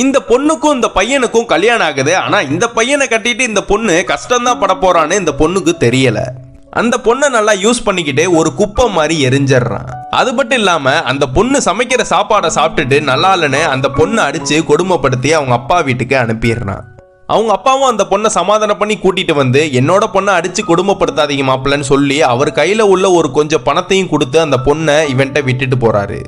இந்த பொண்ணுக்கும் இந்த பையனுக்கும் கல்யாணம் ஆகுது. ஆனா இந்த பையனை கட்டிட்டு இந்த பொண்ணு கஷ்டம்தான் பட போறான்னு இந்த பொண்ணுக்கு தெரியல. அந்த பொண்ணை நல்லா யூஸ் பண்ணிக்கிட்டு ஒரு குப்பை மாதிரி எரிஞ்சிடறான். அது மட்டும் இல்லாம அந்த பொண்ணு சமைக்கிற சாப்பாடை சாப்பிட்டுட்டு நல்லா இல்லைன்னு அந்த பொண்ணை அடிச்சு கொடுமைப்படுத்தி அவங்க அப்பா வீட்டுக்கு அனுப்பிடுறான். அவங்க அப்பாவும் அந்த பொண்ணை சமாதானம் பண்ணி கூட்டிட்டு வந்து என்னோட பொண்ணை அடிச்சு கொடுமைப்படுத்தாதீங்க மாப்பிள்ளன்னு சொல்லி அவர் கையில உள்ள ஒரு கொஞ்சம் பணத்தையும் கொடுத்து அந்த பொண்ணை இவன்ட்ட விட்டுட்டு போறாரு.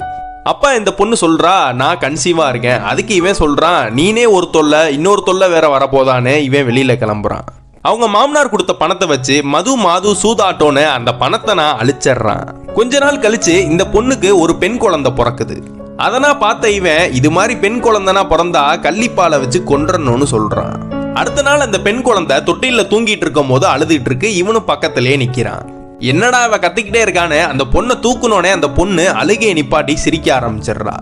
அப்பா இந்த பொண்ணு சொல்றா நான் கன்சீவா இருக்கேன். அதுக்கு இவன் சொல்றான் நீனே ஒரு தொல்லை இன்னொரு தொல்லை வேற வரப்போதான்னு இவன் வெளியில கிளம்புறான். அவங்க மாமனார் கொடுத்த பணத்தை வச்சு மாது சூதாட்டோன்னு அந்த பணத்தை நான் அழிச்சிடுறான். கொஞ்ச நாள் கழிச்சு இந்த பொண்ணுக்கு ஒரு பெண் குழந்தை பிறக்குது. அதனா பார்த்த இவன் இது மாதிரி பெண் குழந்தைனா பிறந்தா கள்ளிப்பாலை வச்சு கொன்றணும்னு சொல்றான். அடுத்த நாள் அந்த பெண் குழந்தை தொட்டில தூங்கிட்டு இருக்கும் போது அழுதுட்டு இருக்கு. இவனும் பக்கத்திலே நிக்கிறான். என்னடா இவ கத்திக்கிட்டே இருக்கானே அந்த பொண்ணை தூக்குனோனே அந்த பொண்ணு அழுகையை நிப்பாட்டி சிரிக்க ஆரம்பிச்சிடுறா.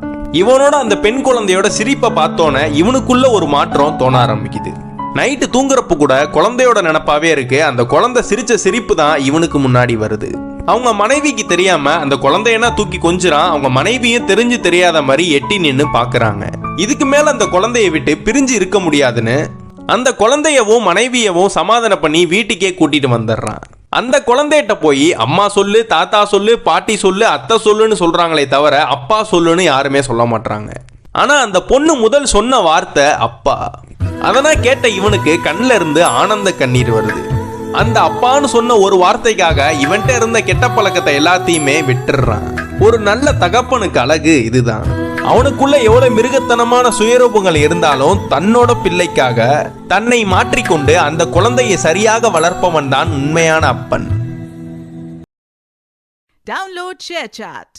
இவனோட அந்த பெண் குழந்தையோட சிரிப்பை பார்த்தோன்னே இவனுக்குள்ள ஒரு மாற்றம் தோண ஆரம்பிக்குது. நைட்டு தூங்குறப்ப கூட குழந்தையோட நினப்பாவே இருக்கு. அந்த குழந்தை சிரிச்ச சிரிப்பு தான் இவனுக்கு முன்னாடி வருது. அவங்க மனைவிக்கு தெரியாம அந்த குழந்தையனா தூக்கி கொஞ்சிறான். அவங்க மனைவியும் தெரிஞ்சு தெரியாத மாதிரி எட்டி நின்னு பாக்குறாங்க. இதுக்கு மேல அந்த குழந்தைய விட்டு பிரிஞ்சு இருக்க முடியாதுன்னு அந்த குழந்தையவும் மனைவியவும் சமாதானம் பண்ணி வீட்டுக்கே கூட்டிட்டு வந்துடுறான். அந்த குழந்தைகிட்ட போய் அம்மா சொல்லு தாத்தா சொல்லு பாட்டி சொல்லு அத்தை சொல்லுன்னு சொல்றாங்களே தவிர அப்பா சொல்லுன்னு யாருமே சொல்ல மாட்டாங்க. ஆனா அந்த பொண்ணு முதல் சொன்ன வார்த்தை அப்பா. அதனால் கேட்ட இவனுக்கு கண்ணில் இருந்து ஆனந்த கண்ணீர் வருது. அந்த அப்பான்னு சொன்ன ஒரு வார்த்தைக்காக இவன்கிட்ட இருந்த கெட்ட பழக்கத்தை எல்லாத்தையுமே விட்டுடுறான். ஒரு நல்ல தகப்பனுக்கு அழகு இதுதான். அவனுக்குள்ள எவ்வளவு மிருகத்தனமான சுயரூபங்கள் இருந்தாலும் தன்னோட பிள்ளைக்காக தன்னை மாற்றிக்கொண்டு அந்த குழந்தையை சரியாக வளர்ப்பவன் தான் உண்மையான அப்பன். Download ShareChat.